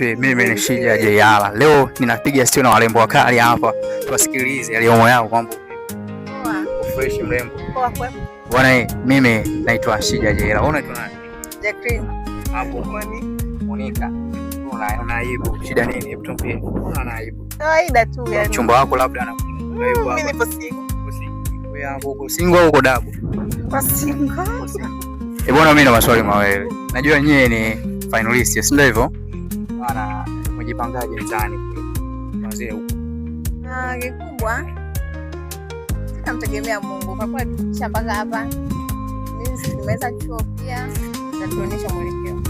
Vipi, mimi ni Shija JR. Leo ninapiga sio na warembo wakali hapa. Tuwasikilize yaliyomo yao kwamba fresh mrembo. Poa kwa. Bwana, mimi naitwa Shija JR. Wewe unaitwa nani? Jacqueline. Hapo Monica. Una aibu. Shida nini? Hebu tuambie. Una aibu. Kawaida tu yani. Mchumba wako labda anakuaibu hapa. Mimi nipo single. Wewe hapo uko single au uko double? Kwa single. Bwana, mimi na maswali mawili. Najua nyie ni finalist, si ndio hivyo? Bwana, mjipangaje mtaani kuanzia huko? Kikubwa tunamtegemea Mungu kwa kuwa tushapaka hapa. Mimi nimeweza chuo pia na tuonyesha mwelekeo.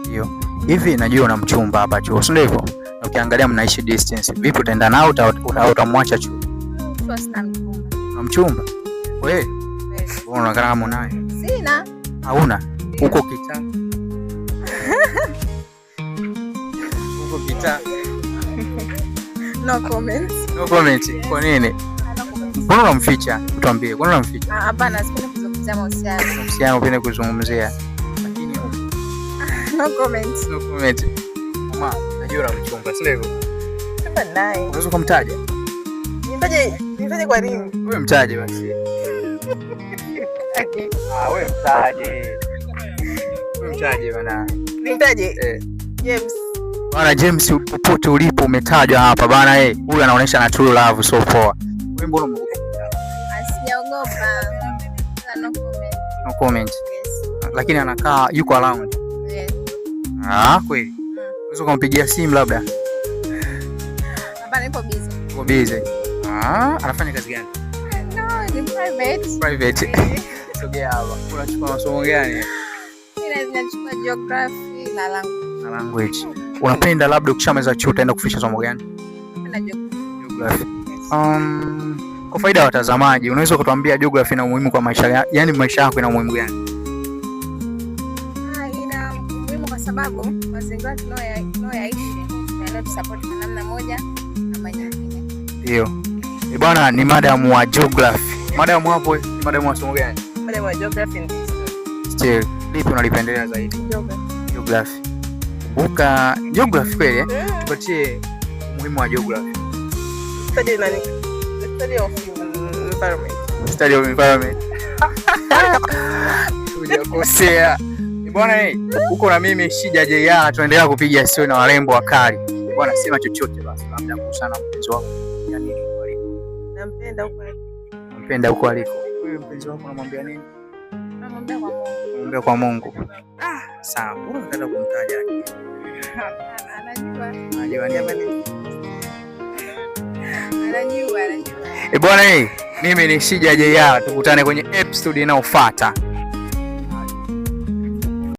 Ndio. Hivi najua una mchumba hapa chuo, si ndio hivyo? Na ukiangalia mnaishi distance. Vipi utaenda nao utamwacha chuo? Chuo sina mchumba. Una mchumba? Wewe? Wewe unaonekana kama unaye. Sina. Hauna? Uko kitaa. Uko kitaa. No comment. No comment. Kwa nini? Mbona unamficha? Tuambie, mbona unamficha? Hapana, sipendi kuzungumzia mahusiano. Mahusiano upendi kuzungumzia. Lakini no comment. No comment. Mama, najua una mchumba, si ndivyo? Hapa naye. Unaweza kumtaja? Nimtaje kwa nini? Wewe mtaje basi. Okay. Wewe mtaje. Wewe mtaje bana. Nimtaje? James. Bana James, popote ulipo umetajwa hapa bana. Huyu anaonyesha na true love so poa. Wewe mbona umeogopa? Asijaogopa. No comment. No comment. Yes. Lakini anakaa yuko around. Yes. Kweli. Unaweza kumpigia simu labda? Hapana, nipo busy. Uko busy. Anafanya kazi gani? No, ni private. Private. Sogea hapa. Unachukua masomo gani? Mimi ninachukua geography na language. Unapenda labda ukishamaliza chuo utaenda kufisha somo gani? Napenda geography. Kwa faida ya watazamaji, unaweza kutuambia geography ina umuhimu kwa maisha, yani maisha yako ina umuhimu gani? Ina umuhimu kwa sababu mazingira tunayoishi yanatusupport kwa namna moja ama nyingine. Ndio. Bwana, ni madam wa geography. Madam hapo ni madam wa somo gani? Madam wa geography and history. Lipi unalipendelea zaidi? Geography. Buka geography kweli Tupatie umuhimu wa geography. Study of environment. Study of environment. Hujakosea. Bwana, uko na mimi Shija JR, tunaendelea kupiga sio na warembo wakali. Bwana, sema chochote basi labda kuhusiana na mpenzi wako. Yaani nampenda huko aliko. Nampenda huko aliko. Wewe mpenzi wako unamwambia nini? Namwambia kwa Mungu. Namwambia kwa Mungu. Sawa. Wewe unataka kumtaja nini? Anajua. Anajua nini? Anajua. Bwana, mimi ni Shija JR, tukutane kwenye episode inayofuata.